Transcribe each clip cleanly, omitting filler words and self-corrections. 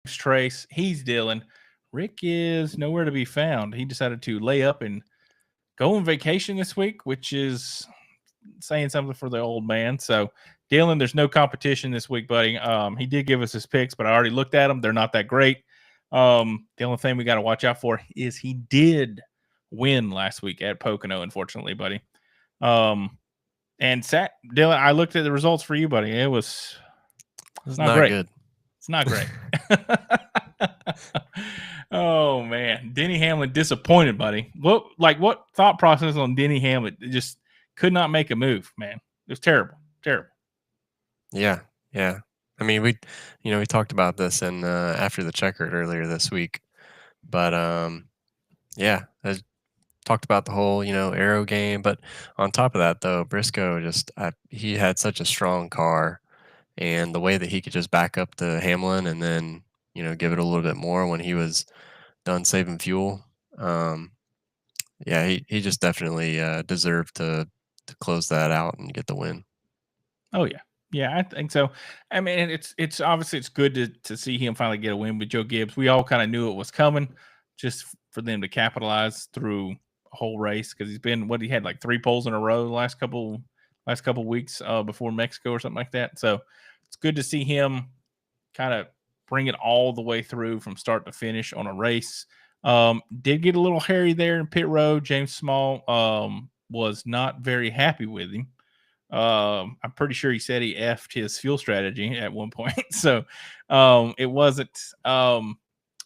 Trace. He's Dylan. Rick is nowhere to be found. He decided to lay up and go on vacation this week, which is saying something for the old man. So, Dylan, there's no competition this week, buddy. He did give us his picks, but I already looked at them. They're not that great. The only thing we got to watch out for is he did win last week at Pocono, unfortunately, buddy. And Dylan, I looked at the results for you, buddy. It's not great. Good. It's not great. Oh man, Denny Hamlin disappointed, buddy. What thought process on Denny Hamlin? It just could not make a move, man. It was terrible, terrible. Yeah, yeah. I mean, we talked about this in after the checkered earlier this week, but yeah, I talked about the whole aero game. But on top of that, though, Briscoe he had such a strong car, and the way that he could just back up to Hamlin and then give it a little bit more when he was done saving fuel. Yeah, he just definitely deserved to close that out and get the win. Oh yeah, yeah, I think so. I mean, it's obviously it's good to see him finally get a win with Joe Gibbs. We all kind of knew it was coming, just for them to capitalize through a whole race because he had like 3 poles in a row the last couple weeks before Mexico or something like that. So it's good to see him kind of bring it all the way through from start to finish on a race. Did get a little hairy there in pit road. James Small was not very happy with him. I'm pretty sure he said he effed his fuel strategy at one point. So it wasn't I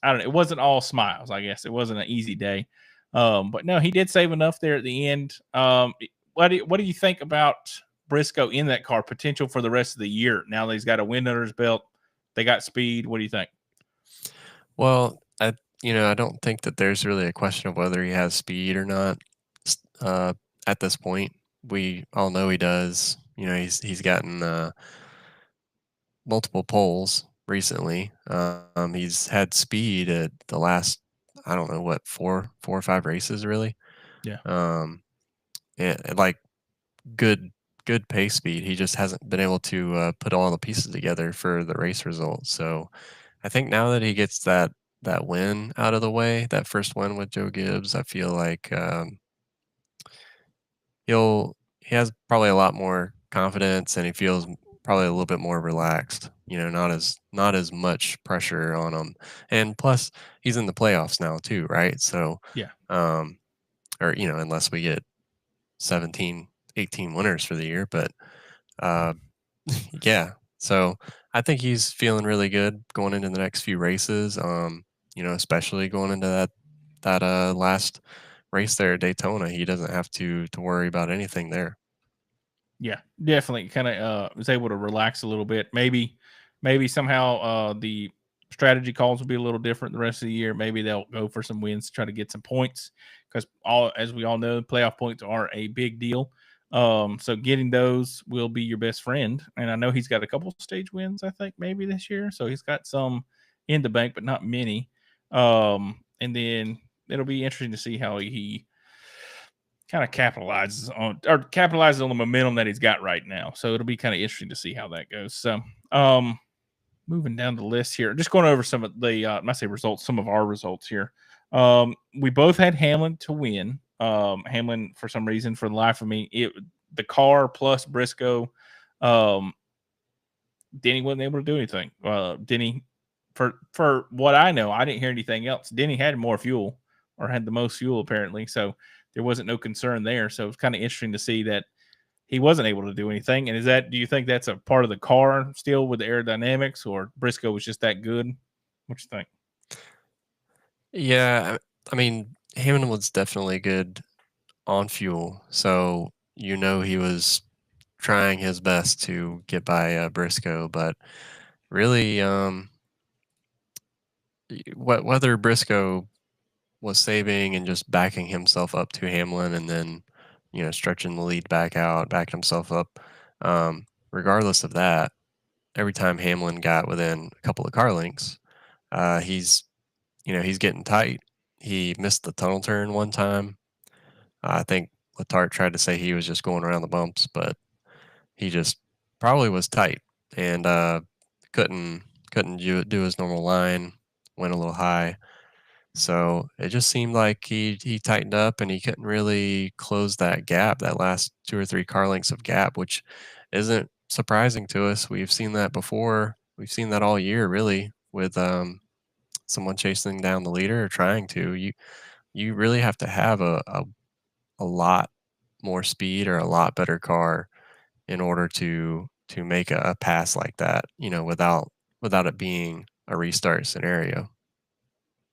don't know, it wasn't all smiles, I guess. It wasn't an easy day. But no, he did save enough there at the end. What do you think about Briscoe in that car potential for the rest of the year? Now that he's got a win under his belt, they got speed. What do you think? Well, I don't think that there's really a question of whether he has speed or not. At this point, we all know he does. He's gotten multiple poles recently. He's had speed at the last, I don't know what, four or five races really. Yeah. Um, and like good good pace speed. He just hasn't been able to put all the pieces together for the race results. So I think now that he gets that win out of the way, that first win with Joe Gibbs, I feel like he has probably a lot more confidence and he feels probably a little bit more relaxed. Not as much pressure on him. And plus, he's in the playoffs now too, right? So, Yeah. um, or unless we get 17, 18 winners for the year, but uh, yeah. So I think he's feeling really good going into the next few races. Especially going into that last race there at Daytona, he doesn't have to worry about anything there. Yeah, definitely kind of was able to relax a little bit. Maybe somehow the strategy calls will be a little different the rest of the year. Maybe they'll go for some wins to try to get some points because all as we all know, playoff points are a big deal. So getting those will be your best friend. And I know he's got a couple stage wins, I think maybe this year. So he's got some in the bank, but not many. And then it'll be interesting to see how he kind of capitalizes on the momentum that he's got right now. So it'll be kind of interesting to see how that goes. So moving down the list here, just going over some of the I say results, some of our results here. We both had Hamlin to win. Hamlin, for some reason, for the life of me, the car plus Briscoe, Denny wasn't able to do anything. Denny, for what I know, I didn't hear anything else. Denny had more fuel or had the most fuel apparently, so there wasn't no concern there. So it's kind of interesting to see that he wasn't able to do anything. And do you think that's a part of the car still with the aerodynamics, or Briscoe was just that good? What you think? Yeah, I mean Hamilton was definitely good on fuel, so he was trying his best to get by Briscoe, but really, whether Briscoe was saving and just backing himself up to Hamlin and then, stretching the lead back out, backing himself up. Regardless of that, every time Hamlin got within a couple of car lengths, he's getting tight. He missed the tunnel turn one time. I think Letarte tried to say he was just going around the bumps, but he just probably was tight and couldn't couldn't do his normal line, went a little high. So it just seemed like he tightened up and he couldn't really close that gap, that last 2 or 3 car lengths of gap, which isn't surprising to us. We've seen that before. We've seen that all year really with someone chasing down the leader or trying to. You really have to have a lot more speed or a lot better car in order to make a pass like that, without it being a restart scenario.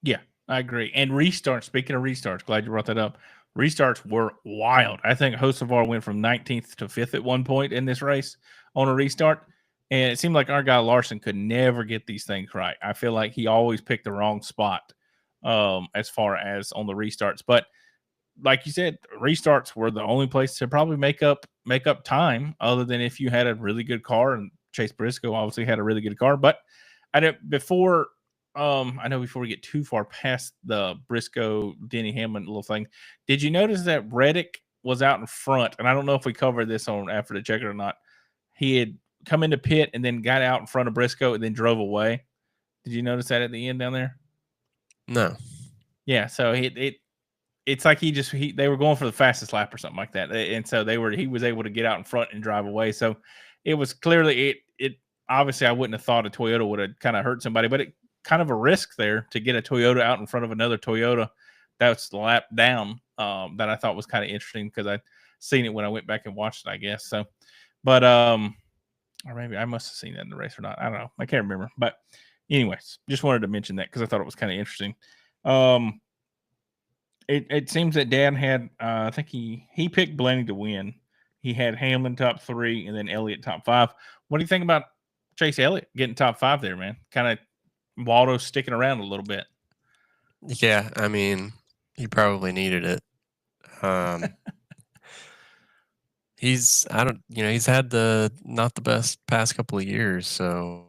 Yeah, I agree. And restarts, speaking of restarts, glad you brought that up. Restarts were wild. I think Hocevar went from 19th to 5th at one point in this race on a restart. And it seemed like our guy Larson could never get these things right. I feel like he always picked the wrong spot as far as on the restarts. But like you said, restarts were the only place to probably make up time, other than if you had a really good car. And Chase Briscoe obviously had a really good car. But I don't before I know before we get too far past the Briscoe Denny Hamlin little thing, did you notice that Reddick was out in front? And I don't know if we covered this on after the checker or not. He had come into pit and then got out in front of Briscoe and then drove away. Did you notice that at the end down there? No. Yeah, so it's like they were going for the fastest lap or something like that, and so he was able to get out in front and drive away. So it was clearly it obviously I wouldn't have thought a Toyota would have kind of hurt somebody, but it kind of a risk there to get a Toyota out in front of another Toyota that's the lap down. That I thought was kind of interesting because I'd seen it when I went back and watched it, I guess. So, but or maybe I must have seen that in the race or not. I don't know. I can't remember. But anyways, just wanted to mention that because I thought it was kind of interesting. Um, it seems that Dan had I think he picked Blaney to win. He had Hamlin top 3 and then Elliott top 5. What do you think about Chase Elliott getting top 5 there, man? Kind of Waldo sticking around a little bit. Yeah, I mean, he probably needed it. Um, he's I don't he's had the not the best past couple of years, so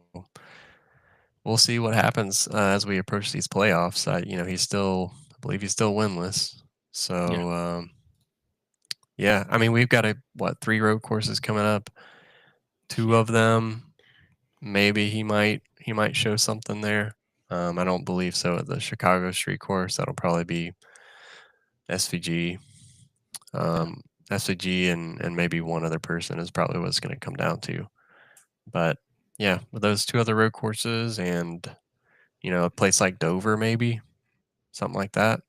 we'll see what happens as we approach these playoffs. I believe he's still winless. Yeah, So yeah, I mean, we've got 3 road courses coming up. 2 yeah. of them, maybe he might show something there. I don't believe so at the Chicago Street Course. That'll probably be SVG. Yeah. Um, SVG and maybe one other person is probably what it's going to come down to. But yeah, with those 2 other road courses and a place like Dover, maybe something like that,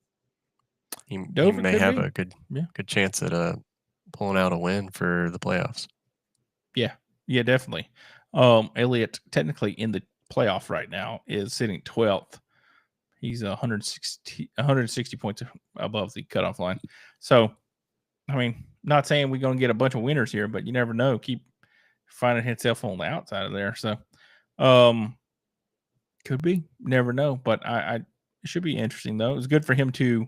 he Dover may could have be. a good Yeah. good chance at pulling out a win for the playoffs. Yeah. Yeah, definitely. Elliott technically in the playoff right now is sitting 12th. He's 160 points above the cutoff line. So, I mean, not saying we're going to get a bunch of winners here, but you never know. Keep finding himself on the outside of there. So, um, could be, never know. But it should be interesting though. It's good for him to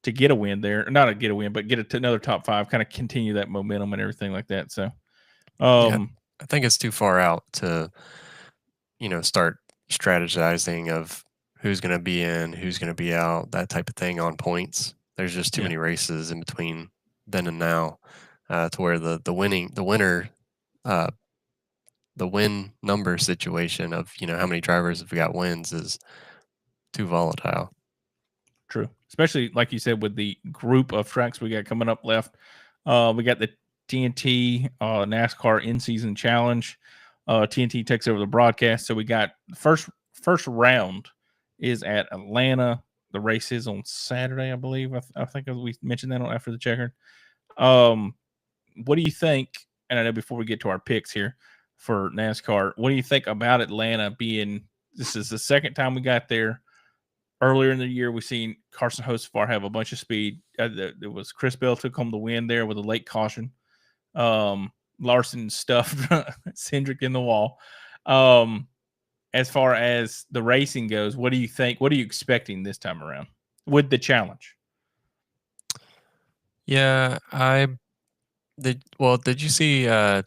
get a win there, not a get a win, but get it to another top 5, kind of continue that momentum and everything like that. So, Yeah, um, I think it's too far out to start strategizing of who's going to be in, who's going to be out, that type of thing on points. There's just too yeah, many races in between then and now to where the winner uh, the win number situation of how many drivers have got wins is too volatile. true. Especially like you said with the group of tracks we got coming up left. We got the TNT NASCAR in season challenge. TNT takes over the broadcast, so we got first round is at Atlanta. The race is on Saturday, I believe. I think we mentioned that after the checker. Um, what do you think? And I know before we get to our picks here for NASCAR, what do you think about Atlanta being? This is the second time we got there. Earlier in the year, we seen Carson Hocevar have a bunch of speed. There was Chris Bell took home the win there with a late caution. Larson stuffed Cindric in the wall. Um, as far as the racing goes, what do you think? What are you expecting this time around with the challenge? Yeah, I did. Well, did you see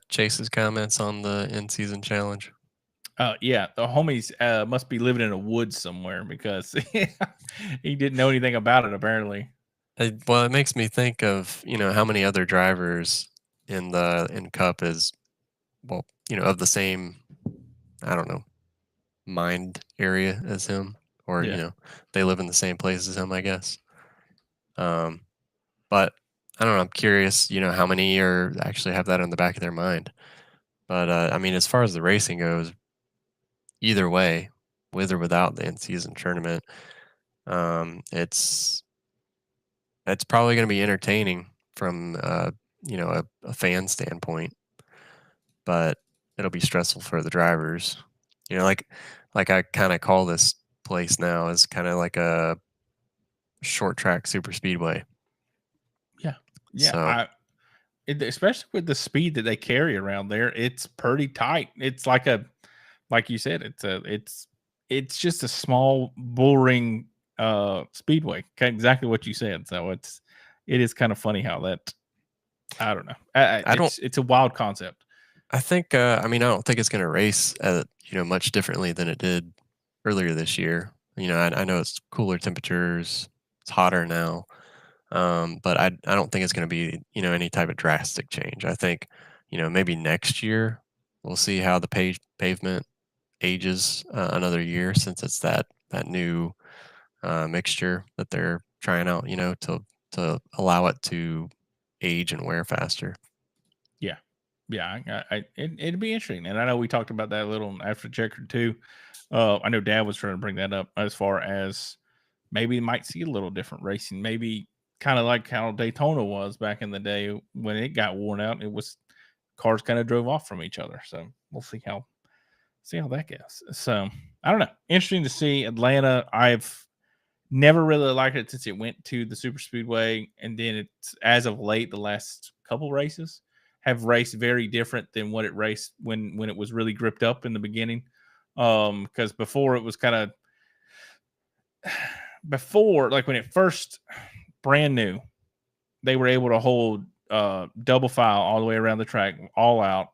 Chase's comments on the in-season challenge? Yeah, the homies must be living in a woods somewhere because he didn't know anything about it apparently. Well, it makes me think of how many other drivers in Cup is, well, of the same, I don't know, mind area as him, or Yeah. they live in the same place as him, I guess. But I don't know. I'm curious, how many are actually have that in the back of their mind. But I mean, as far as the racing goes, either way, with or without the in-season tournament, um, it's it's probably going to be entertaining from a fan standpoint, but it'll be stressful for the drivers. Like I kind of call this place now as kind of like a short track super speedway. Yeah. Yeah. So Especially with the speed that they carry around there, it's pretty tight. It's like you said, it's just a small bull ring speedway. Exactly what you said. So it is kind of funny how that, I don't know. I don't. It's a wild concept. I think. I mean, I don't think it's going to race much differently than it did earlier this year. I know it's cooler temperatures. It's hotter now. But I don't think it's going to be any type of drastic change. I think maybe next year we'll see how the pavement ages another year, since it's that new mixture that they're trying out. To allow it to age and wear faster. Yeah. Yeah. It'd be interesting. And I know we talked about that a little after checker too. I know Dad was trying to bring that up as far as maybe you might see a little different racing. Maybe kind of like how Daytona was back in the day when it got worn out. It was cars kind of drove off from each other. So we'll see how that goes. So I don't know. Interesting to see Atlanta. I've never really liked it since it went to the super speedway, and then it's as of late the last couple races have raced very different than what it raced when it was really gripped up in the beginning. Because before it was kind of before, like when it first brand new, they were able to hold double file all the way around the track, all out,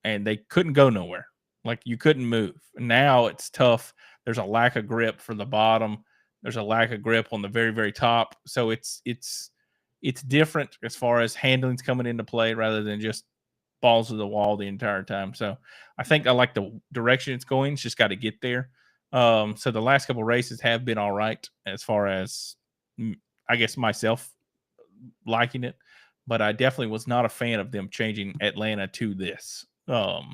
and they couldn't go nowhere. Like you couldn't move. Now it's tough. There's a lack of grip for the bottom. There's a lack of grip on the very, very top. So it's different as far as handling's coming into play rather than just balls to the wall the entire time. So I think I like the direction it's going. It's just got to get there. So the last couple races have been all right as far as I guess myself liking it, but I definitely was not a fan of them changing Atlanta to this, to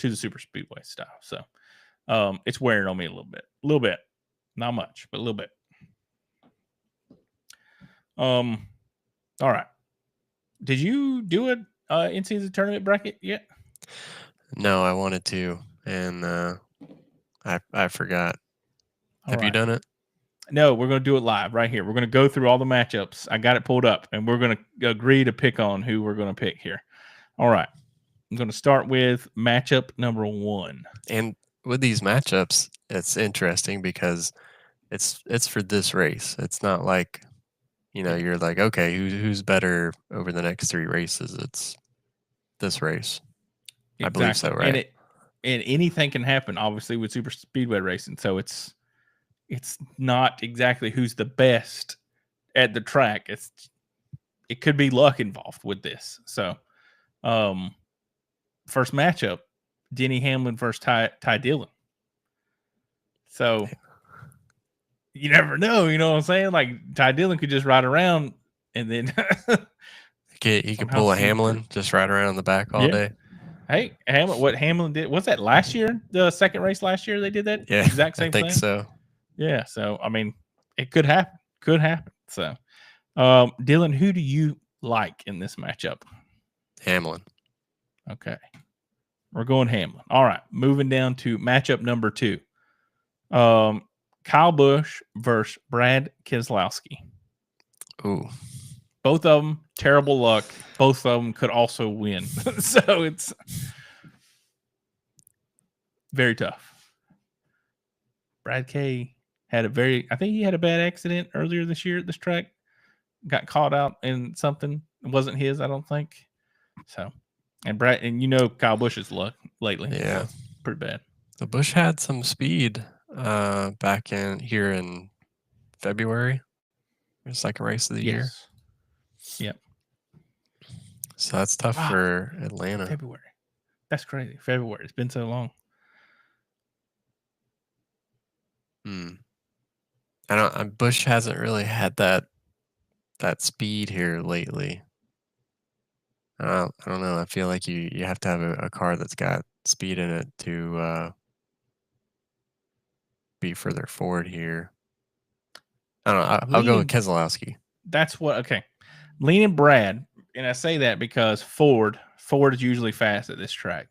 the super speedway style. So it's wearing on me a little bit, not much, but a little bit. All right. Did you do it in season tournament bracket yet? No, I wanted to, and I forgot. All Have you right. done it? No, we're going to do it live right here. We're going to go through all the matchups. I got it pulled up, and we're going to agree to pick on who we're going to pick here. All right. I'm going to start with matchup number 1. And with these matchups, it's interesting because it's for this race. It's not like Yeah, you're like, okay, who's better over the next 3 races? It's this race. I believe so, exactly. right? And anything can happen, obviously, with super speedway racing. So it's not exactly who's the best at the track. It could be luck involved with this. So, first matchup, Denny Hamlin versus Ty Dillon. So you never know. You know what I'm saying? Like Ty Dillon could just ride around and then He could somehow pull a see through. Hamlin, just ride around in the back all Yeah. day. Hey, what Hamlin did was that last year? The second race last year they did that Yeah, exact I same think thing. so. Yeah. So I mean, it could happen. Could happen. So, Dylan, who do you like in this matchup? Hamlin. Okay, we're going Hamlin. All right, moving down to matchup number 2. Kyle Busch versus Brad Keselowski. Ooh. Both of them terrible luck. Both of them could also win. So it's very tough. Brad K had I think he had a bad accident earlier this year at this track. Got caught out in something. It wasn't his, I don't think. So, and Kyle Busch's luck lately. So Yeah. it's pretty bad. The Bush had some speed back in February. The second race of the year. Yes. Yep. So that's tough Wow. for Atlanta. February. That's crazy. February. It's been so long. I don't. Bush hasn't really had that speed here lately. I don't know. I feel like you have to have a car that's got speed in it to be further forward here. I don't know. I'll go with Leaning, Keselowski. that's what, okay. Leaning Brad, and I say that because Ford is usually fast at this track.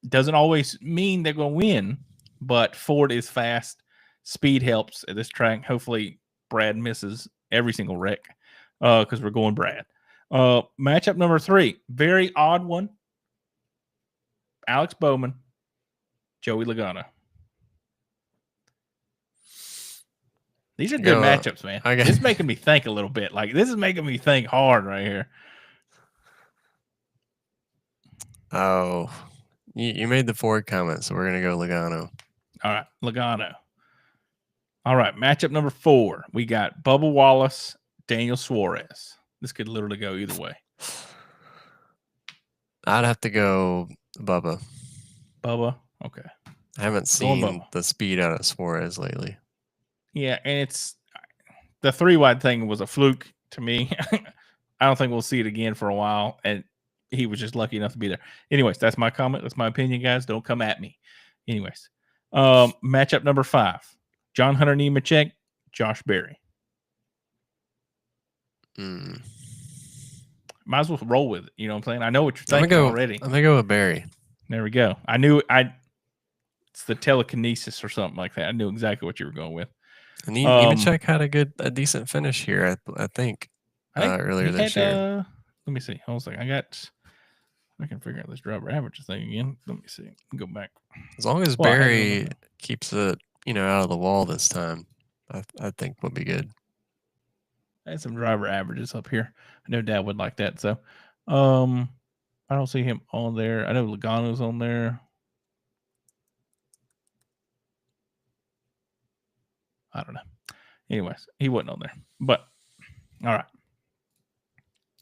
Doesn't always mean they're going to win, but Ford is fast. Speed helps at this track. Hopefully, Brad misses every single wreck because we're going Brad. Matchup number 3, very odd one. Alex Bowman, Joey Logano. These are good matchups, man. This is making me think a little bit. Like, this is making me think hard right here. Oh, you made the Ford comment, so we're going to go Logano. All right, Logano. All right, matchup number 4. We got Bubba Wallace, Daniel Suarez. This could literally go either way. I'd have to go Bubba. Bubba, okay. I haven't seen the speed out of Suarez lately. Yeah, and it's the 3-wide thing was a fluke to me. I don't think we'll see it again for a while, and he was just lucky enough to be there. Anyways, that's my comment. That's my opinion, guys. Don't come at me. Anyways, matchup number 5. John Hunter Nemechek, Josh Berry. Might as well roll with it. You know what I'm saying? I know what you're thinking already. I'm going to go with Berry. There we go. I knew it's the telekinesis or something like that. I knew exactly what you were going with. And Nemechek had a decent finish here, I think earlier this year. Let me see. Hold on a second. I can figure out this driver average thing again. Let me see. Go back. As long as Berry keeps it, out of the wall this time, I think would be good. I had some driver averages up here. I know Dad would like that. So, I don't see him on there. I know Logano's on there. I don't know. Anyways, he wasn't on there. But all right.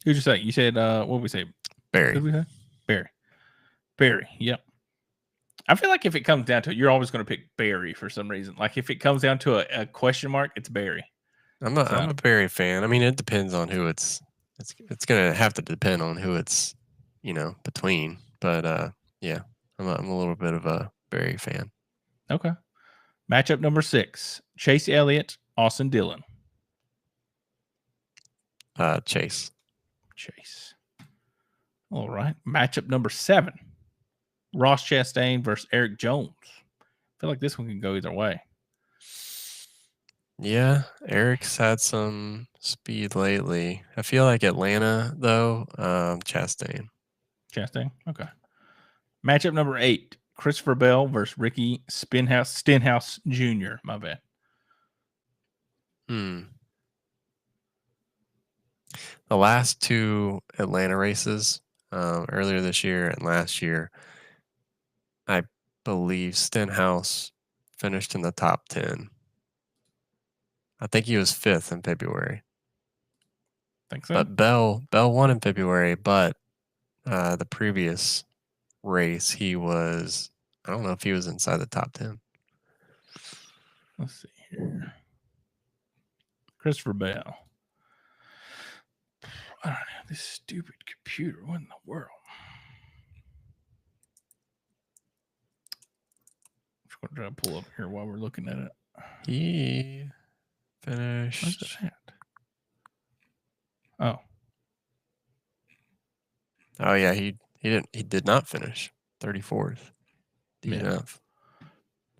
Who'd you say? You said what did we say? Berry. Who did we say? Berry. Yep. I feel like if it comes down to it, you're always going to pick Berry for some reason. Like if it comes down to a question mark, it's Berry. I'm a Berry fan. I mean, it depends on who it's going to have to depend on who it's, between. But yeah, I'm a little bit of a Berry fan. Okay. Matchup number 6: Chase Elliott, Austin Dillon. Chase. All right. Matchup number 7: Ross Chastain versus Eric Jones. I feel like this one can go either way. Yeah, Eric's had some speed lately. I feel like Atlanta, though, Chastain. Okay. Matchup number 8: Christopher Bell versus Ricky Stenhouse Jr. My bad. The last 2 Atlanta races, earlier this year and last year, I believe Stenhouse finished in the top 10. I think he was 5th in February. Think so? But Bell won in February, but the previous race he was, I don't know if he was inside the top 10. Let's see here. Christopher Bell. I don't know. This stupid computer. What in the world? I'm just going to try to pull up here while we're looking at it. He finished. What's that? Oh. Oh yeah, he did not finish 34th. DNF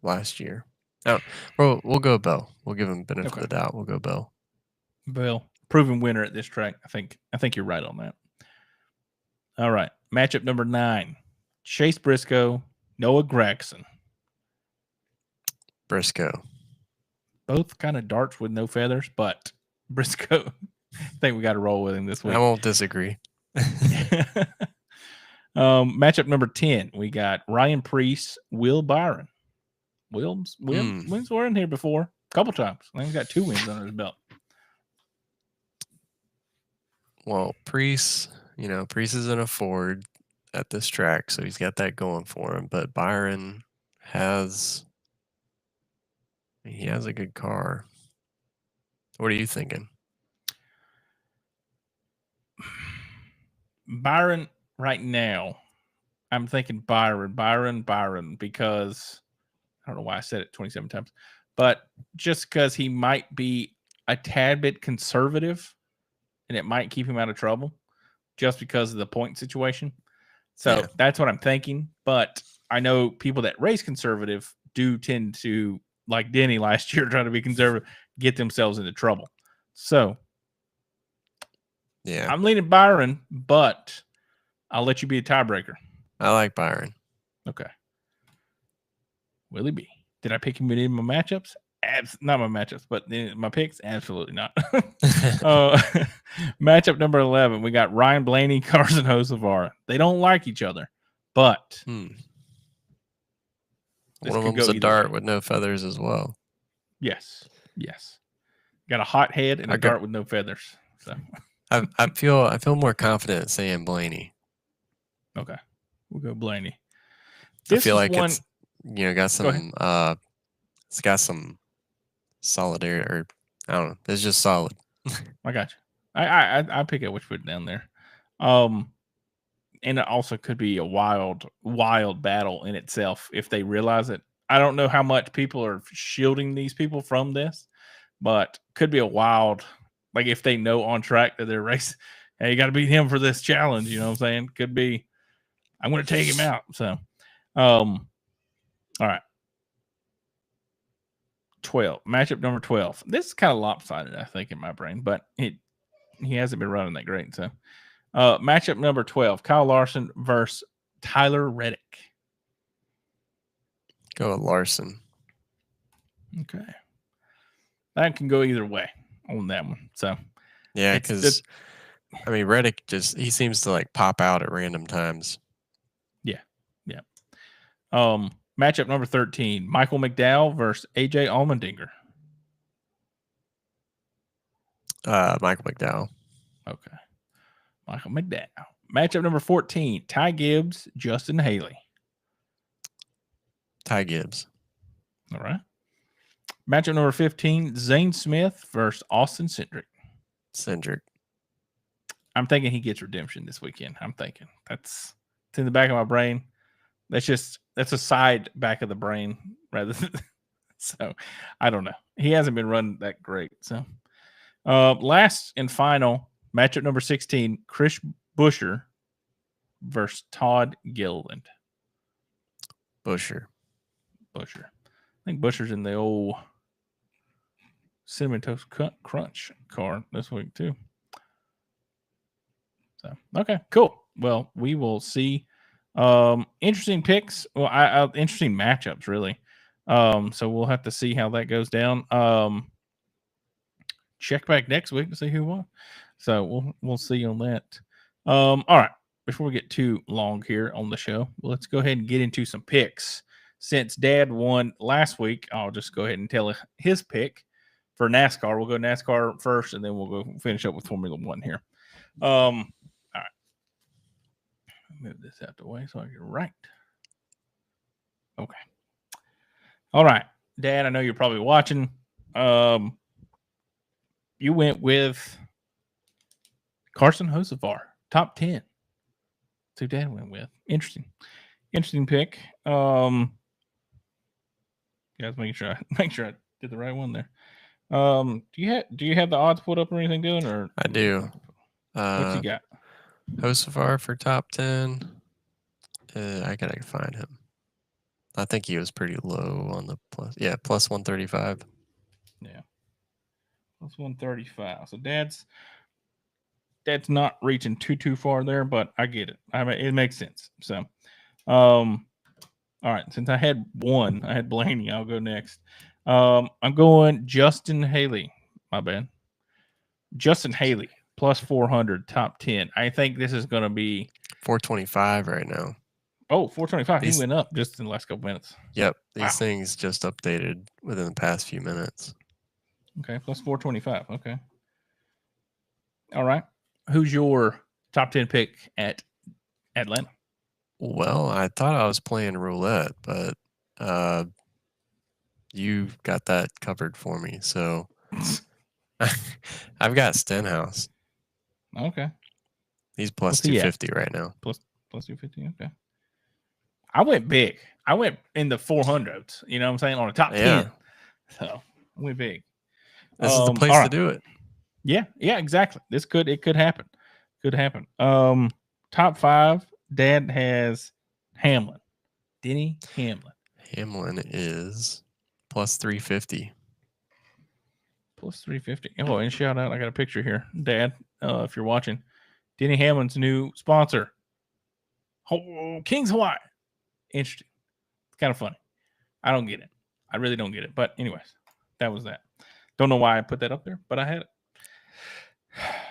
last year. Oh, we'll go Bell. We'll give him benefit of the doubt. We'll go Bell. Bell, proven winner at this track. I think you're right on that. All right. Matchup number 9: Chase Briscoe, Noah Gragson. Briscoe. Both kind of darts with no feathers, but Briscoe, I think we got to roll with him this week. I won't disagree. Matchup number 10, we got Ryan Preece, Will Byron. Will's were in here before a couple times. I think he's got 2 wins under his belt. Well, Preece is in a Ford at this track, so he's got that going for him. But Byron has He has a good car. What are you thinking? Byron, right now, I'm thinking Byron, because I don't know why I said it 27 times, but just because he might be a tad bit conservative and it might keep him out of trouble just because of the point situation. So Yeah. that's what I'm thinking. But I know people that race conservative do tend to, like Denny last year, trying to be conservative, get themselves into trouble. So Yeah. I'm leaning Byron, but I'll let you be a tiebreaker. I like Byron. Okay. Will he be? Did I pick him in my matchups? Not my matchups, but my picks? Absolutely not. Matchup number 11, we got Ryan Blaney, Carson Hocevar. They don't like each other, but One this of could them's go a either way. dart with no feathers as well. Yes. Got a hot head and a I got. dart with no feathers. So I feel more confident saying Blaney. okay, we'll go Blaney. I This feel is like one. it's got Go ahead. some it's got some solidarity, or I don't know. It's just solid. I got you. I pick up which foot down there. And it also could be a wild battle in itself if they realize it. I don't know how much people are shielding these people from this, but could be a wild, like if they know on track that they're racing, hey, you got to beat him for this challenge. You know what I'm saying? Could be, I'm going to take him out. So, all right. 12, matchup number 12. This is kind of lopsided, I think, in my brain, but he hasn't been running that great. So, matchup number 12, Kyle Larson versus Tyler Reddick. Go with Larson. Okay. That can go either way on that one. So, Yeah, it's because I mean Reddick he seems to like pop out at random times. yeah. Matchup number 13, Michael McDowell versus AJ Allmendinger. Michael McDowell. Okay. Michael McDowell. Matchup number 14, Ty Gibbs, Justin Haley. Ty Gibbs. All right. Matchup number 15, Zane Smith versus Austin Cindric. Cindric. I'm thinking he gets redemption this weekend. I'm thinking it's in the back of my brain. That's a side back of the brain rather than so I don't know. He hasn't been running that great. So last and final matchup number 16, Chris Buescher versus Todd Gilliland. Buescher. I think Buescher's in the old Cinnamon Toast Crunch car this week too. So okay, cool. Well, we will see. Interesting picks. Well, interesting matchups really. So we'll have to see how that goes down. Check back next week to see who won. So we'll see on that. All right. Before we get too long here on the show, let's go ahead and get into some picks. Since Dad won last week, I'll just go ahead and tell his pick for NASCAR. We'll go NASCAR first, and then we'll go finish up with Formula One here. All right. Move this out the way so I get right. Okay. All right, Dad. I know you're probably watching. You went with Carson Hocevar, top 10. That's who Dad went with. Interesting pick. Guys, making sure I did the right one there. Do you have the odds put up or anything doing? Or I do. What's he got? Hocevar for top 10. I gotta find him. I think he was pretty low on the plus. Yeah, plus 135. Yeah, plus 135. So Dad's not reaching too far there, but I get it. I mean, it makes sense. So, all right. Since I had Blaney. I'll go next. I'm going Justin Haley. My bad. Justin Haley plus 400, top 10. I think this is going to be 425 right now. Oh, 425. He went up just in the last couple minutes. Yep. These things just updated within the past few minutes. Okay. Plus 425. Okay. All right. Who's your top 10 pick at Atlanta? Well, I thought I was playing roulette, but you got that covered for me. So I've got Stenhouse. Okay. He's plus What's he at? 250 right now. Plus 250. Okay. I went big. I went in the 400s. You know what I'm saying? On the top 10. Yeah, So I went big. this is the All place to right. do it. Yeah. Yeah. Exactly. It could happen. Could happen. Top 5. Dad has Hamlin. Denny Hamlin. Hamlin is plus 350. Plus 350. Oh, and shout out. I got a picture here. Dad, if you're watching, Denny Hamlin's new sponsor, King's Hawaii. Interesting. It's kind of funny. I don't get it. I really don't get it. But anyways, that was that. Don't know why I put that up there, but I had it.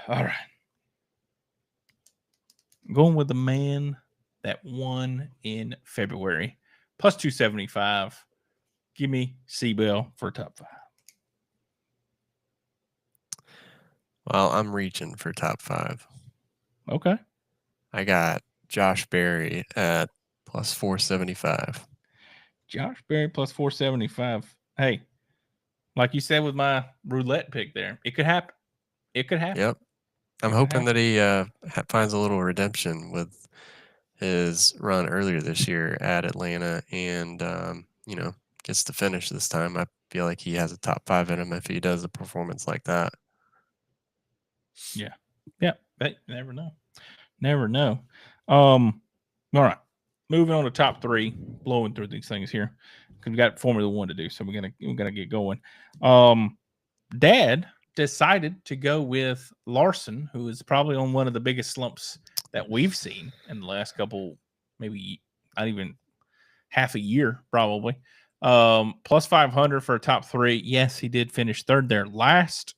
All right. Going with the man that won in February. Plus 275. Give me Seabell for top 5. Well, I'm reaching for top 5. Okay. I got Josh Berry at plus 475. Josh Berry plus 475. Hey, like you said with my roulette pick there, it could happen. It could happen. Yep. I'm It could hoping happen. that he finds a little redemption with his run earlier this year at Atlanta and, gets to finish this time. I feel like he has a top 5 in him if he does a performance like that. Yeah. Yeah. Hey, never know. Never know. All right. Moving on to top 3, blowing through these things here. Because we got Formula One to do, so we're gonna get going. Dad decided to go with Larson, who is probably on one of the biggest slumps that we've seen in the last couple, maybe not even half a year, probably. Plus 500 for a top 3. Yes, he did finish third there last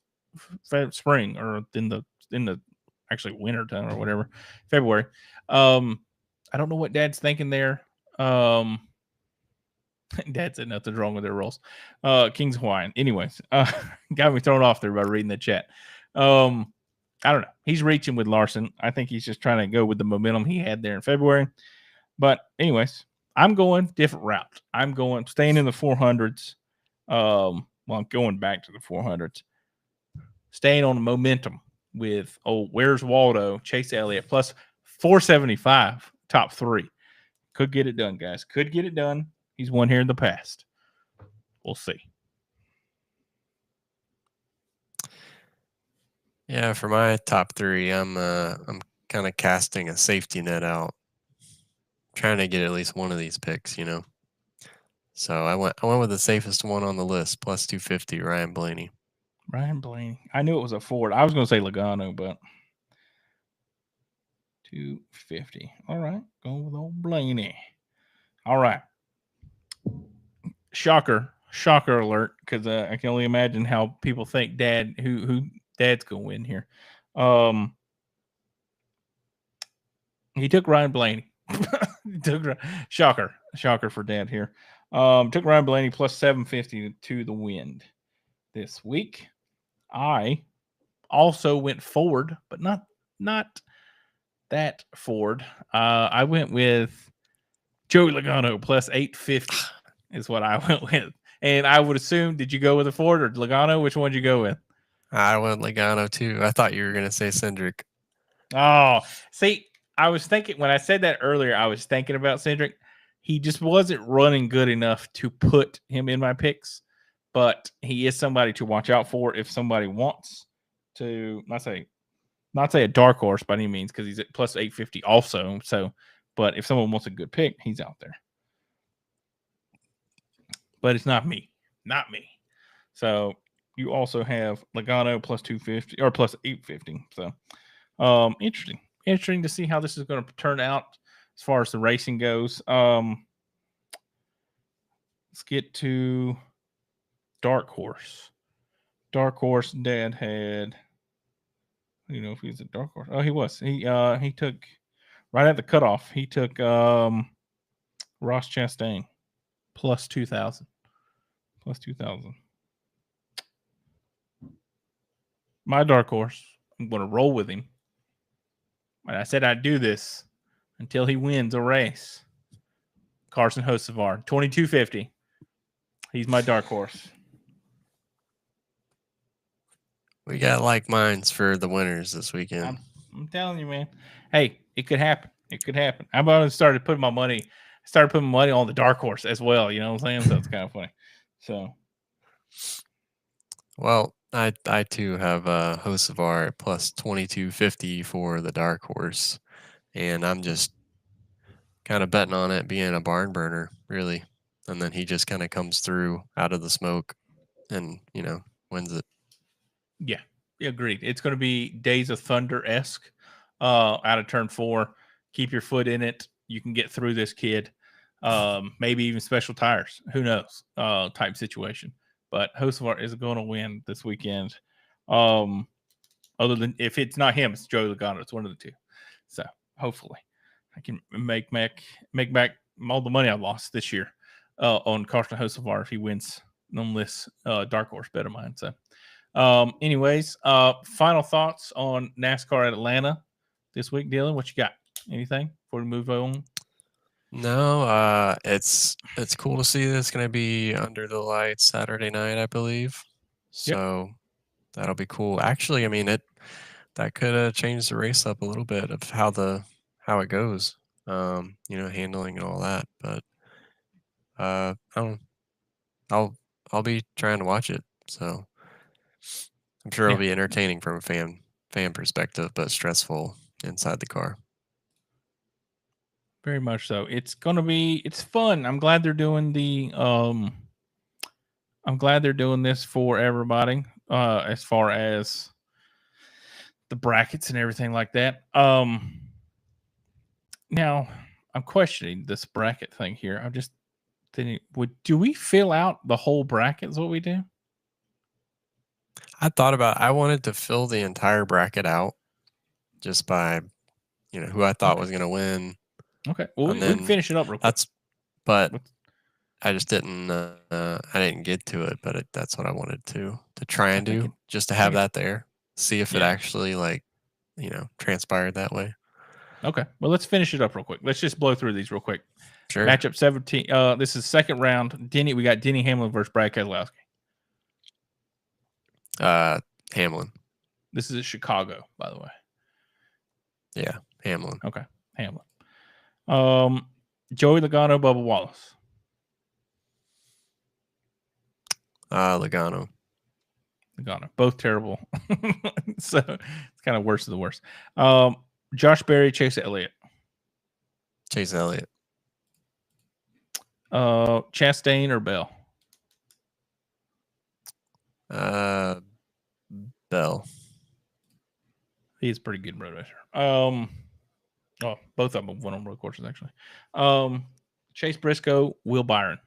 spring, or in the actually winter time or whatever, February. I don't know what Dad's thinking there. Dad said nothing's wrong with their rolls. King's Hawaiian. Anyways, got me thrown off there by reading the chat. I don't know. He's reaching with Larson. I think he's just trying to go with the momentum he had there in February. But anyways, I'm going different route. I'm going staying in the 400s. Well, I'm going back to the 400s. Staying on the momentum with Where's Waldo, Chase Elliott plus 475, top 3. Could get it done, guys. Could get it done. He's won here in the past. We'll see. Yeah, for my top 3, I'm kind of casting a safety net out, trying to get at least one of these picks. So I went with the safest one on the list, plus 250, Ryan Blaney. Ryan Blaney. I knew it was a Ford. I was going to say Logano, but 250. All right. Going with old Blaney. All right. Shocker alert, because I can only imagine how people think who Dad's going to win here. He took Ryan Blaney. Shocker for Dad here. Took Ryan Blaney plus 750 to the wind this week. I also went Ford, but not that Ford. I went with Joey Logano plus 850 is what I went with. And I would assume, did you go with a Ford or Logano? Which one did you go with? I went Logano too. I thought you were going to say Cindric. Oh, see, I was thinking when I said that earlier, I was thinking about Cindric. He just wasn't running good enough to put him in my picks, but he is somebody to watch out for if somebody wants to not say a dark horse by any means, because he's at plus 850 also. So, but if someone wants a good pick, he's out there. But it's not me. So you also have Logano plus 250 or plus 850. So interesting to see how this is going to turn out as far as the racing goes. Let's get to dark horse. Dad had, if he's a dark horse. Oh, he was. He took right at the cutoff. He took Ross Chastain plus 2,000. My dark horse. I'm going to roll with him. And I said I'd do this until he wins a race. Carson Hocevar, 2250. He's my dark horse. We got like minds for the winners this weekend. I'm telling you, man. Hey, it could happen. It could happen. I've already started putting my money. Started putting money on the dark horse as well. You know what I'm saying? So it's kind of funny. So Well, I too have Hocevar at plus 2250 for the dark horse, and I'm just kind of betting on it being a barn burner, really. And then he just kind of comes through out of the smoke and, wins it. yeah, agreed. It's going to be Days of Thunder esque out of turn 4. Keep your foot in it. You can get through this, kid. Maybe even special tires. Who knows? Type situation. But Hocevar is going to win this weekend. Other than if it's not him, it's Joey Logano. It's one of the two. So hopefully, I can make back all the money I lost this year on Carson Hocevar if he wins on this dark horse bet of mine. So, anyways, final thoughts on NASCAR at Atlanta this week, Dylan. What you got? Anything before we move on? No, it's cool to see this going to be under the lights Saturday night, I believe. Yep. So that'll be cool. Actually, I mean that could change the race up a little bit of how it goes. Handling and all that. But I don't. I'll be trying to watch it. So I'm sure Yeah, it'll be entertaining from a fan perspective, but stressful inside the car. very much so. It's fun. I'm glad they're doing I'm glad they're doing this for everybody. As far as the brackets and everything like that. Now I'm questioning this bracket thing here. I'm just thinking, do we fill out the whole bracket? Is what we do? I wanted to fill the entire bracket out just by, who I thought Okay. was going to win. Okay. Well, And we can then finish it up real quick. but Let's- I just I didn't get to it, but that's what I wanted to try I and think it. do, just to I think have it. that there, see if it Yeah. actually transpired that way. Okay. Well, let's finish it up real quick. Let's just blow through these real quick. Sure. Matchup 17. This is second round. We got Denny Hamlin versus Brad Keselowski. Hamlin. This is at Chicago, by the way. Yeah, Hamlin. Okay. Hamlin. Joey Logano, Bubba Wallace. Logano. Logano. Both terrible. So it's kind of worse of the worst. Josh Berry, Chase Elliott. Chase Elliott. Chastain or Bell? Bell. He's a pretty good road racer. Both of them went on road courses actually. Chase Briscoe, Will Byron.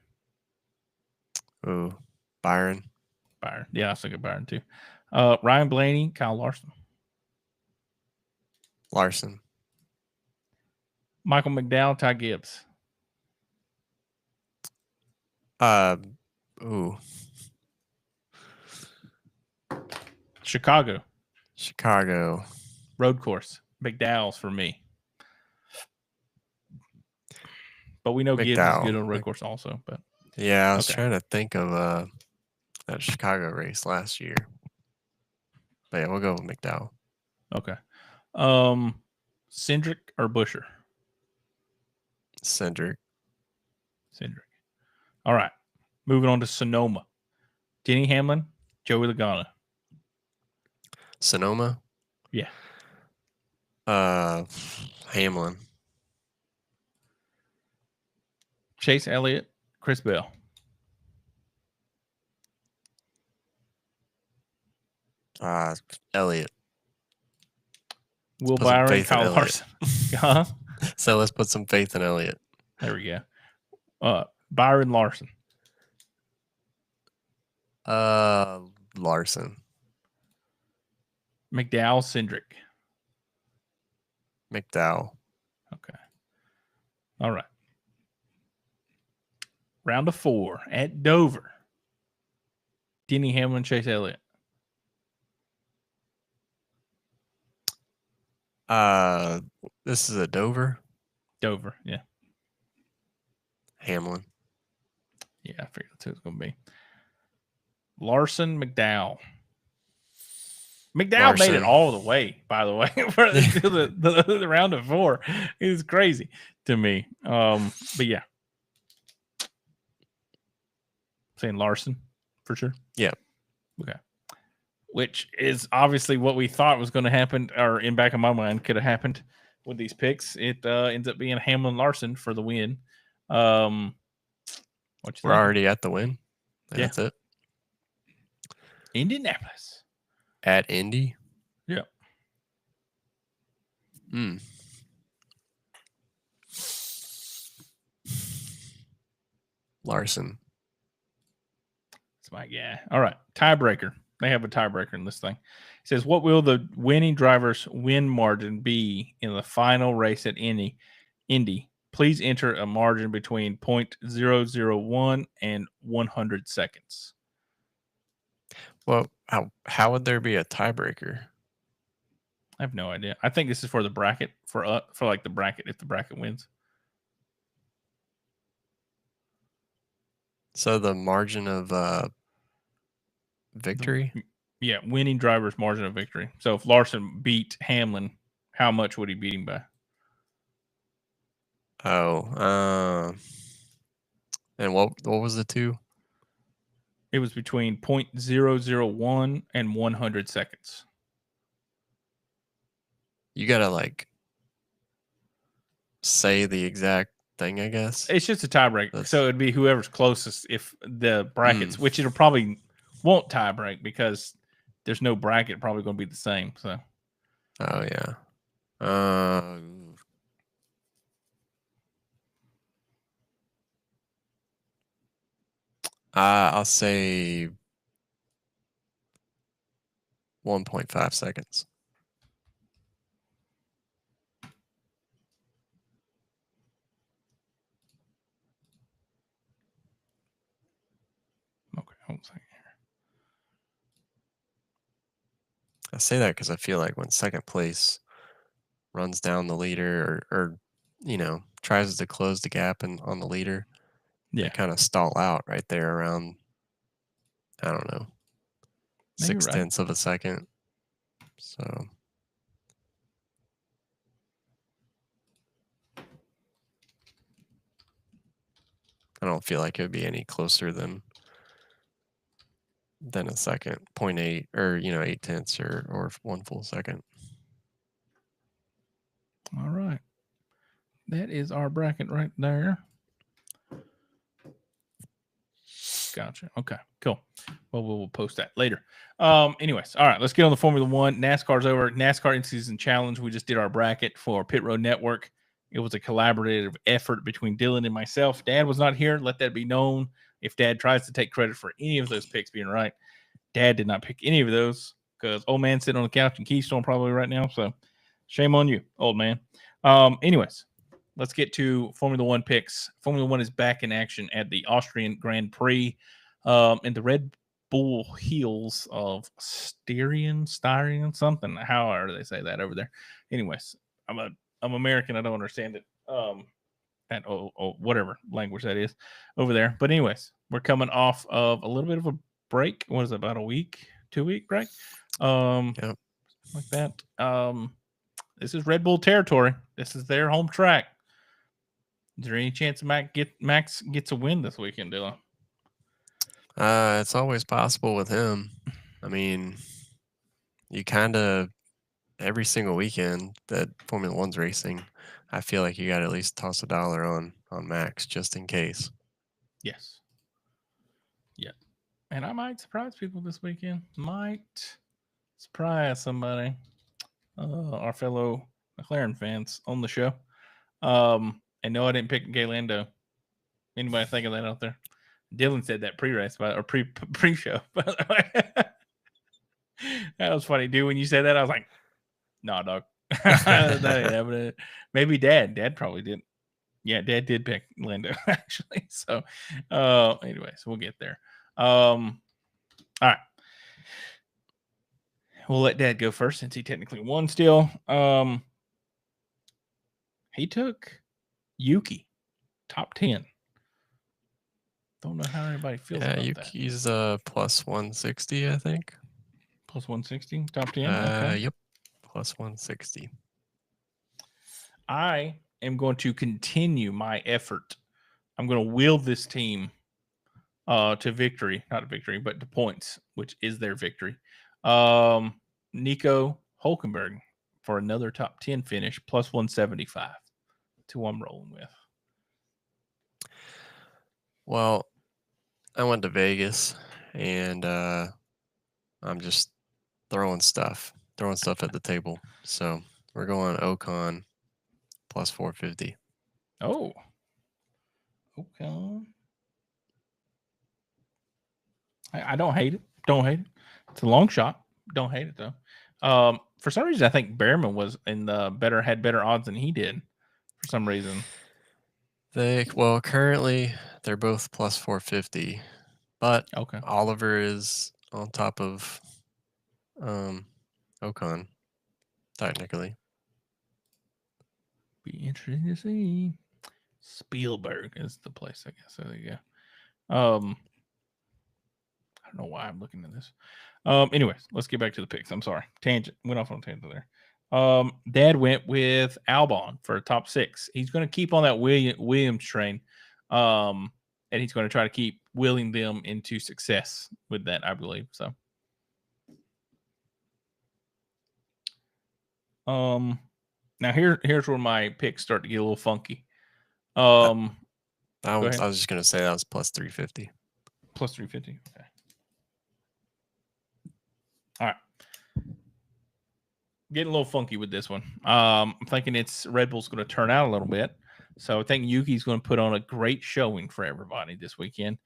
Ooh, Byron. Byron. Yeah, I was thinking Byron too. Ryan Blaney, Kyle Larson. Larson. Michael McDowell, Ty Gibbs. Ooh. Chicago. Road course. McDowell's for me. But we know Gibbs is good on road course also. But yeah, I was trying to think of that Chicago race last year. But yeah, we'll go with McDowell. Okay. Cindric or Busher? Cindric. All right. Moving on to Sonoma. Denny Hamlin, Joey Logano. Sonoma. Yeah. Hamlin. Chase Elliott, Chris Bell. Elliott. Will Byron, Kyle Larson. Huh? So let's put some faith in Elliott. There we go. Byron Larson. Larson. McDowell, Cindric. McDowell. Okay. All right. Round of 4 at Dover. Denny Hamlin, Chase Elliott. This is a Dover. Dover, yeah. Hamlin. Yeah, I figured that's who it's going to be. Larson McDowell. McDowell made it Larson. all the way, by the way, for the round of 4. It was crazy to me. But yeah. Saying Larson for sure. Yeah. Okay. Which is obviously what we thought was going to happen, or in back of my mind could have happened with these picks. It ends up being Hamlin Larson for the win. What you We're think? already at the win. Yeah. That's it. Indianapolis. At Indy? Yeah. Larson. That's my guy. All right. Tiebreaker. They have a tiebreaker in this thing. It says, what will the winning driver's win margin be in the final race at Indy? Please enter a margin between 0.001 and 100 seconds. Well, how would there be a tiebreaker? I have no idea. I think this is for the bracket, for like the bracket, if the bracket wins. So the margin of victory? Yeah, winning driver's margin of victory. So if Larson beat Hamlin, how much would he beat him by? Oh, and what was the 2? It was between 0.001 and 100 seconds. You gotta like say the exact thing, I guess. It's just a tiebreak. So it'd be whoever's closest if the brackets, which it'll probably won't tie break because there's no bracket probably going to be the same. So. Oh yeah. I'll say 1.5 seconds. Okay, hold a second here. I say that because I feel like when second place runs down the leader or tries to close the gap on the leader, they kind of stall out right there around, I don't know, 0.6 of a second. So I don't feel like it would be any closer than a second, 0.8 or 0.8 or 1 full second. All right. That is our bracket right there. Gotcha. Okay, cool. Well, we'll post that later. Anyways, all right, let's get on the Formula One. NASCAR's over. NASCAR In-Season Challenge. We just did our bracket for Pit Road Network. It was a collaborative effort between Dylan and myself. Dad was not here. Let that be known. If Dad tries to take credit for any of those picks being right, Dad did not pick any of those because old man sitting on the couch in Keystone probably right now. So shame on you, old man. Anyways, let's get to Formula One picks. Formula One is back in action at the Austrian Grand Prix in the Red Bull Hills of Styrian, something. How do they say that over there? Anyways, I'm American. I don't understand it. Whatever language that is over there. But anyways, we're coming off of a little bit of a break. What is it, about a week, 2-week break? Yep. Like that. This is Red Bull territory. This is their home track. Is there any chance Max gets a win this weekend, Dylan? It's always possible with him. I mean, you kind of every single weekend that Formula One's racing, I feel like you got to at least toss $1 on Max just in case. Yes. Yeah. And I might surprise people this weekend. Might surprise somebody. Our fellow McLaren fans on the show. And no, I didn't pick Gay Lando. Anybody think of that out there? Dylan said that pre-race or pre-show. By the way, that was funny, dude. When you said that, I was like, "Nah, dog, that ain't happening." Maybe Dad. Dad probably did. Yeah, Dad did pick Lando actually. So, anyways, we'll get there. All right. We'll let Dad go first since he technically won still. He took Yuki, top 10. Don't know how anybody feels Yeah, about that. Yuki's plus 160, I think. Plus 160, top 10. Okay. Yep, plus 160. I am going to continue my effort. I'm going to will this team to victory, not to victory, but to points, which is their victory. Nico Hulkenberg for another top 10 finish, plus 175. That's who I'm rolling with. Well, I went to Vegas and I'm just throwing stuff at the table. So we're going Ocon plus 450. Oh, okay. I don't hate it. Don't hate it. It's a long shot. Don't hate it though. For some reason, I think Behrman was in the had better odds than he did. For some reason. Currently they're both plus 450, but Okay. Oliver is on top of um, Ocon technically. Be interesting to see. Spielberg is the place, I guess. There you go. I don't know why I'm looking at this. Anyways, let's get back to the picks. I'm sorry. Tangent. Went off on a tangent there. Dad went with Albon for a top 6. He's going to keep on that Williams train. And he's going to try to keep willing them into success with that, I believe. So now here's where my picks start to get a little funky. Go I ahead. was just gonna say that was plus 350. Plus 350. Okay. All right. Getting a little funky with this one. I'm thinking Red Bull's going to turn out a little bit. So I think Yuki's going to put on a great showing for everybody this weekend.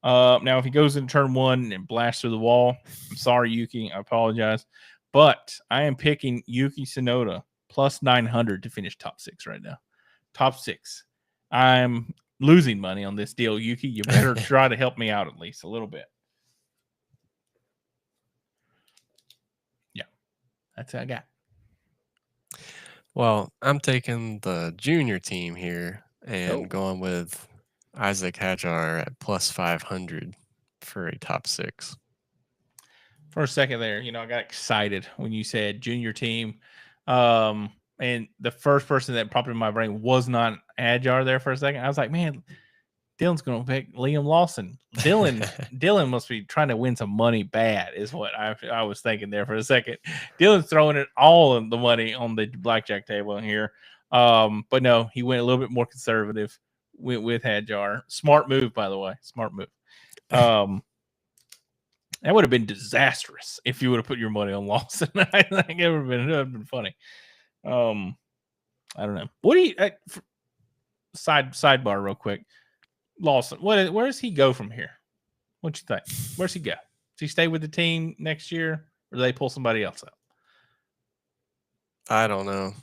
Now, if he goes into turn 1 and blasts through the wall, I'm sorry, Yuki. I apologize. But I am picking Yuki Tsunoda plus 900 to finish top 6 right now. Top 6. I'm losing money on this deal, Yuki. You better try to help me out at least a little bit. Yeah, that's what I got. Well, I'm taking the junior team here and going with Isaac Hadjar at plus 500 for a top 6. For a second there, I got excited when you said junior team. And the first person that popped in my brain was not Hadjar there for a second. I was like, man, Dylan's going to pick Liam Lawson. Dylan must be trying to win some money bad, is what I was thinking there for a second. Dylan's throwing it all of the money on the blackjack table here. But no, he went a little bit more conservative with Hadjar. Smart move, by the way. Smart move. That would have been disastrous if you would have put your money on Lawson. I think it would have been funny. I don't know. What do you sidebar real quick? Lawson, where does he go from here? What you think? Where's he go? Does he stay with the team next year, or do they pull somebody else out? I don't know.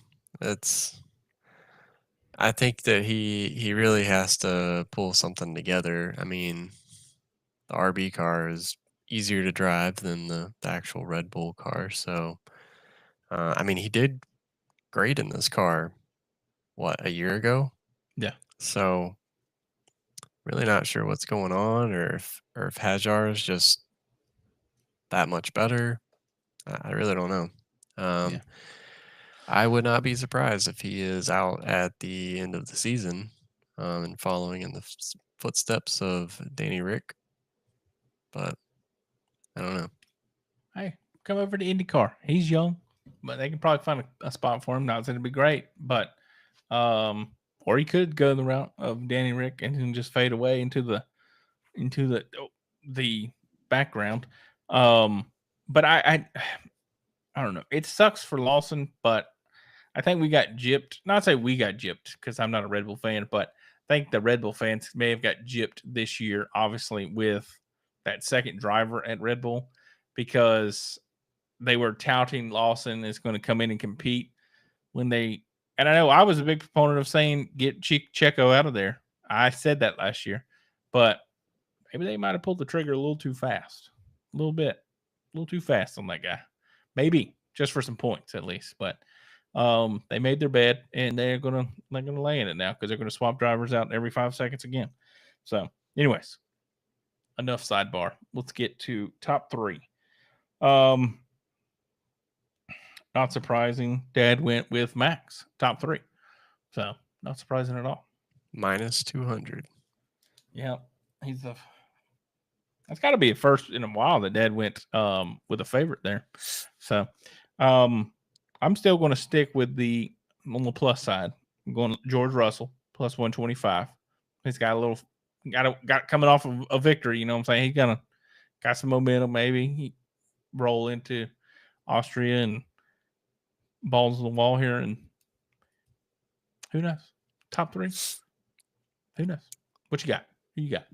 I think that he really has to pull something together. I mean, the RB car is easier to drive than the actual Red Bull car. So, I mean, he did great in this car, a year ago? Yeah. So, really not sure what's going on or if Hajar is just that much better. I really don't know. Yeah. I would not be surprised if he is out at the end of the season and following in the footsteps of Danny Rick. But I don't know. Hey, come over to IndyCar. He's young, but they can probably find a spot for him. Not saying it'd be great, but or he could go the route of Danny Rick and then just fade away into the background. But I don't know. It sucks for Lawson, but I think we got gypped. Not say we got gypped because I'm not a Red Bull fan, but I think the Red Bull fans may have got gypped this year, obviously, with that second driver at Red Bull because they were touting Lawson is going to come in and compete and I know I was a big proponent of saying get Checo out of there. I said that last year, but maybe they might have pulled the trigger a little too fast, a little too fast on that guy. Maybe just for some points at least, but they made their bed and they're gonna lay in it now because they're gonna swap drivers out every 5 seconds again. So, anyways, enough sidebar. Let's get to top 3. Um, Not surprising. Dad went with Max, top 3. So not surprising at all. Minus 200. Yeah, he's a. That's got to be a first in a while that Dad went with a favorite there. So, I'm still going to stick with on the plus side. I'm going George Russell plus 125. He's got a little got coming off of a victory. You know what I'm saying? He's gonna got some momentum. Maybe he roll into Austria and balls to the wall here, and who knows? Top 3. Who knows? What you got? Who you got?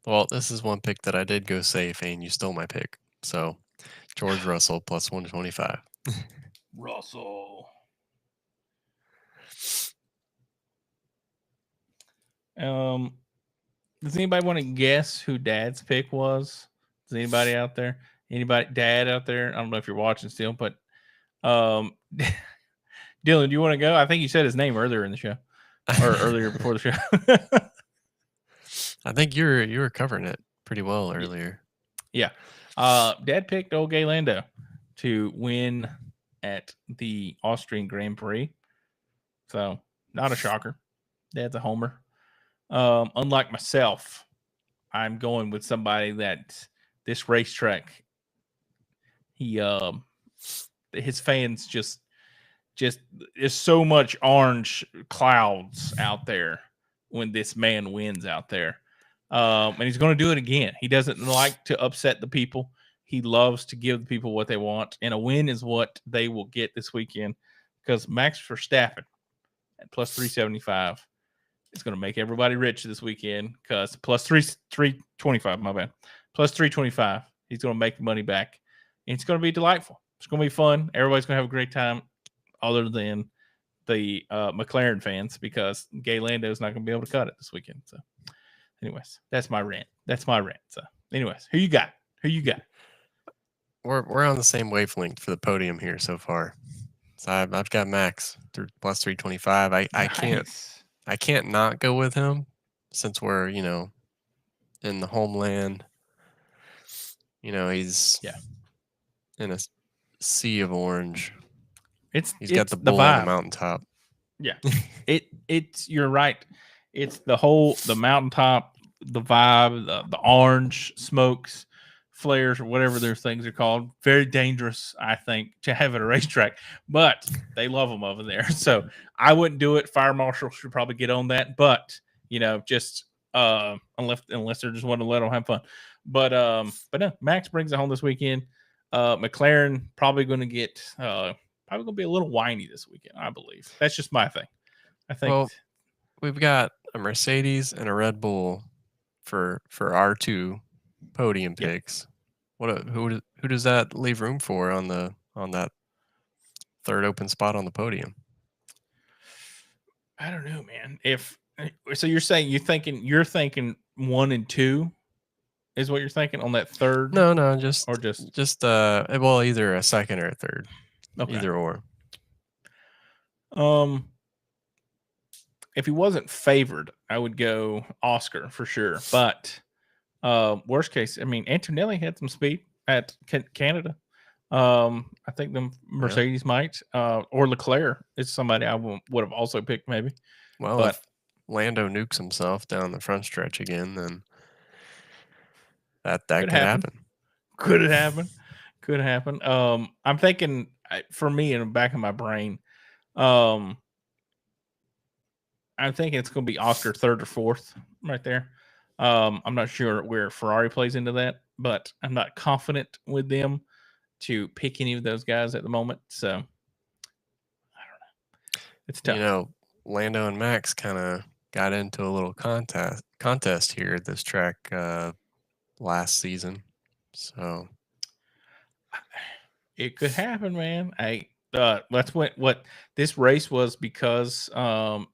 Well, this is one pick that I did go safe, and you stole my pick. So George Russell plus 125. Russell. Does anybody want to guess who Dad's pick was? Does anybody out there? Anybody, Dad out there? I don't know if you're watching still, but Dylan, do you want to go? I think you said his name earlier in the show, or earlier before the show. I think you were covering it pretty well earlier. Yeah. Dad picked old Gay Lando to win at the Austrian Grand Prix. So not a shocker. Dad's a homer. Unlike myself, I'm going with somebody that this racetrack, his fans just is so much orange clouds out there when this man wins out there. And he's going to do it again. He doesn't like to upset the people. He loves to give the people what they want, and a win is what they will get this weekend because Max Verstappen at plus 375 is going to make everybody rich this weekend because plus 325, my bad, plus 325. He's going to make the money back, and it's going to be delightful. It's going to be fun. Everybody's going to have a great time, other than the McLaren fans, because Gay Lando is not going to be able to cut it this weekend. So, anyways, that's my rant. So, anyways, who you got? We're on the same wavelength for the podium here so far. So I've got Max through plus 325. I can't not go with him since we're in the homeland. He's in a sea of orange. He's got the bull on the mountaintop. Yeah, it's you're right. It's the mountaintop, the vibe, the orange smokes, flares, or whatever those things are called. Very dangerous, I think, to have at a racetrack, but they love them over there. So I wouldn't do it. Fire marshal should probably get on that, but just unless they're just want to let them have fun. But no, Max brings it home this weekend. McLaren probably going to get probably going to be a little whiny this weekend, I believe. That's just my thing. I think. Well, we've got a Mercedes and a Red Bull for our 2 podium picks. Who does that leave room for on that third open spot on the podium? I don't know, man. So you're saying you're thinking 1 and 2 is what you're thinking on that third? No, just well, either a second or a third. Okay. Either or. If he wasn't favored, I would go Oscar for sure. But worst case, I mean, Antonelli had some speed at Canada. I think the Mercedes might, or Leclerc is somebody I would have also picked maybe. Well, if Lando nukes himself down the front stretch again, then that could happen. Could happen. Could happen. I'm thinking for me in the back of my brain, I'm thinking it's going to be Oscar third or fourth right there. I'm not sure where Ferrari plays into that, but I'm not confident with them to pick any of those guys at the moment. So I don't know. It's tough. Lando and Max kind of got into a little contest here at this track last season. So it could happen, man. That's what this race was because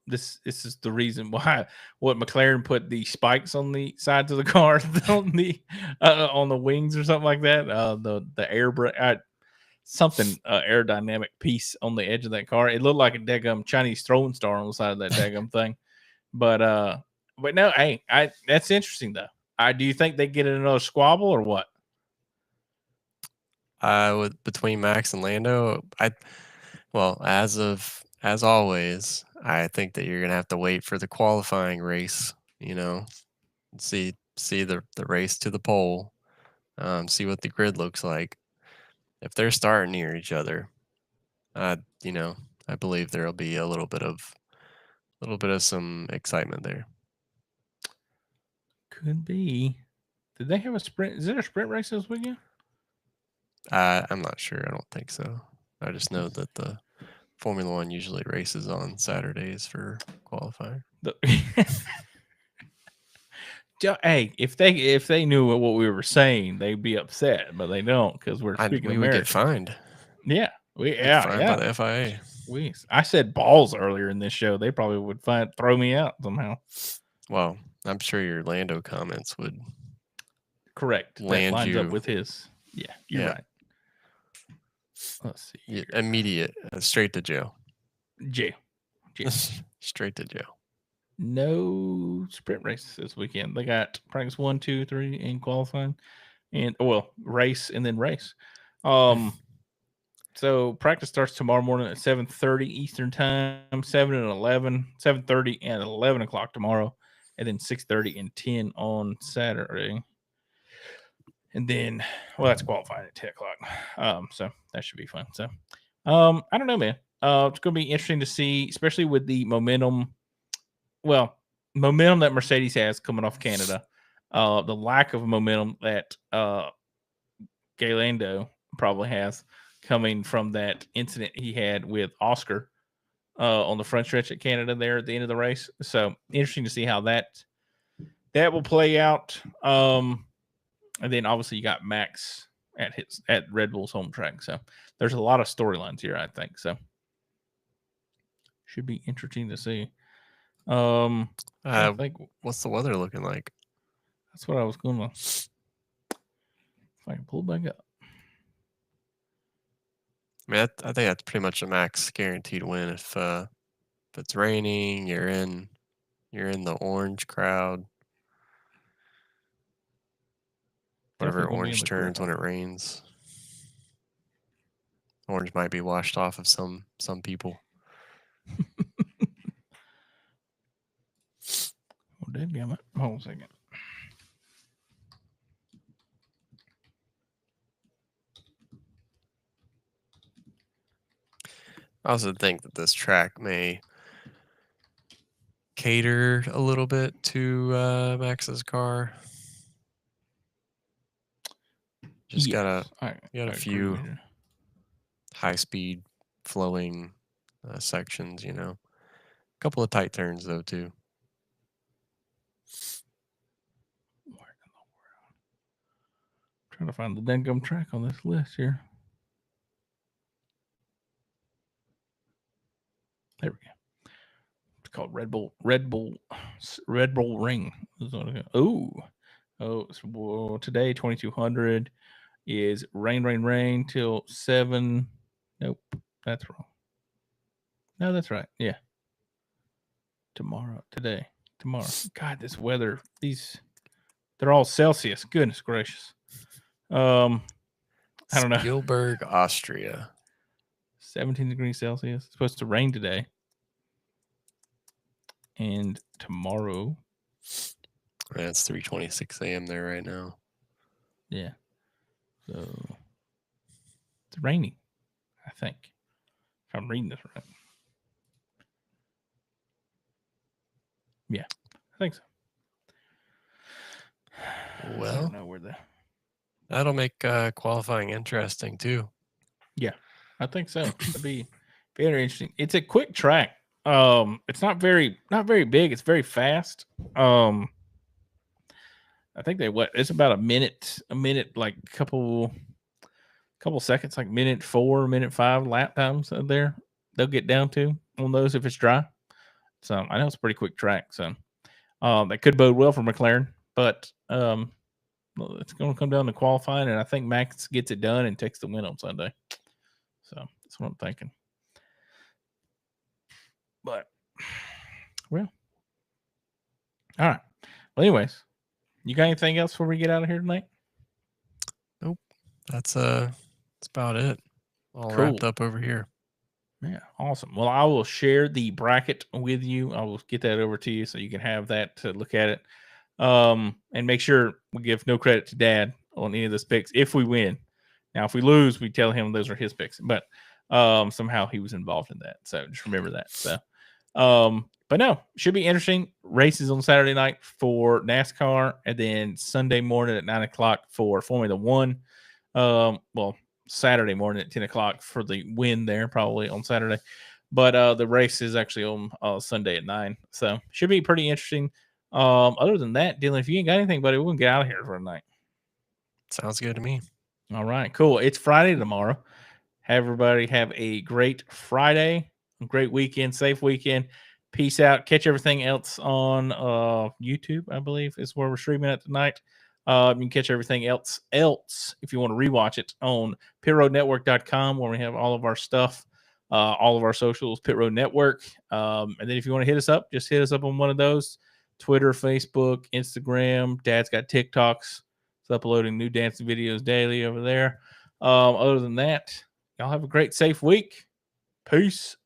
this is the reason why what McLaren put the spikes on the sides of the car on the wings or something like that. The air brake something aerodynamic piece on the edge of that car. It looked like a daggum Chinese throwing star on the side of that daggum thing. But no, hey, that's interesting though. Do you think they get in another squabble or what? With between Max and Lando, as always, I think that you're gonna have to wait for the qualifying race. You know, see the race to the pole, see what the grid looks like. If they're starting near each other, you know, I believe there'll be a little bit of some excitement there. Could be. Did they have a sprint? Is there a sprint race this weekend? I'm not sure. I don't think so. I just know that the Formula One usually races on Saturdays for qualifying. Hey, if they knew what we were saying, they'd be upset, but they don't because we're speaking We would get American. fined. Yeah, Get fined by the FIA. I said balls earlier in this show. They probably would throw me out somehow. Well, I'm sure your Lando comments would Correct. That land lines up you. with his. Yeah, you're right. Let's see. Yeah, immediate, straight to jail. Jail. Straight to jail. No sprint races this weekend. They got practice 1, 2, 3 in qualifying, and race and then race. So practice starts tomorrow morning at 7:30 Eastern time, 7:30 and 11 o'clock tomorrow, and then 6:30 and 10 on Saturday. And then, that's qualifying at 10 o'clock. So that should be fun. So, I don't know, man. It's going to be interesting to see, especially with the momentum that Mercedes has coming off Canada. The lack of momentum that Galando probably has coming from that incident he had with Oscar on the front stretch at Canada there at the end of the race. So interesting to see how that will play out. And then obviously you got Max at Red Bull's home track. So there's a lot of storylines here, I think. So should be interesting to see. I think what's the weather looking like? That's what I was going to. If I can pull it back up. I mean, I think that's pretty much a Max guaranteed win. If it's raining, you're in the orange crowd. Whatever orange turns when it rains. Orange might be washed off of some people. Dadgummit. Hold on a second. I also think that this track may cater a little bit to Max's car. Just got a few high-speed flowing sections, you know. A couple of tight turns though too. Trying to find the dangum track on this list here. There we go. It's called Red Bull Ring. So today 2200 is rain till 7. Nope, that's wrong. No, that's right. Yeah. Tomorrow. God, this weather. They're all Celsius. Goodness gracious. I don't know. Spielberg, Austria. 17 degrees Celsius. It's supposed to rain today. And tomorrow. Yeah, it's 3:26 a.m. there right now. Yeah. So it's raining, I think. If I'm reading this right. Yeah, I think so. Well, I don't know where that'll make qualifying interesting too. Yeah, I think so. It'd be very interesting. It's a quick track. It's not very big. It's very fast. I think it's about a minute, like couple seconds, like minute 4, minute 5 lap times there. They'll get down to on those if it's dry. So I know it's a pretty quick track. So that could bode well for McLaren, but it's going to come down to qualifying, and I think Max gets it done and takes the win on Sunday. So that's what I'm thinking. But, well, all right. Well, anyways, You got anything else before we get out of here tonight? Nope. That's about it. All Cool. wrapped up over here. Yeah, awesome. Well, I will share the bracket with you. I will get that over to you so you can have that to look at it. And make sure we give no credit to Dad on any of those picks if we win. Now, if we lose, we tell him those are his picks, but somehow he was involved in that. So just remember that. So, but no, should be interesting. Races on Saturday night for NASCAR, and then Sunday morning at 9 o'clock for Formula One. Well, Saturday morning at 10 o'clock for the win there, probably on Saturday. But the race is actually on Sunday at 9. So should be pretty interesting. Other than that, Dylan, if you ain't got anything, buddy, we're gonna get out of here for the night. Sounds good to me. All right, cool. It's Friday tomorrow. Have everybody have a great Friday, a great weekend, safe weekend. Peace out. Catch everything else on YouTube, I believe, is where we're streaming at tonight. You can catch everything else if you want to rewatch it on pitroadnetwork.com, where we have all of our stuff, all of our socials, Pit Road Network. And then if you want to hit us up, just hit us up on one of those: Twitter, Facebook, Instagram. Dad's got TikToks. It's uploading new dancing videos daily over there. Other than that, y'all have a great, safe week. Peace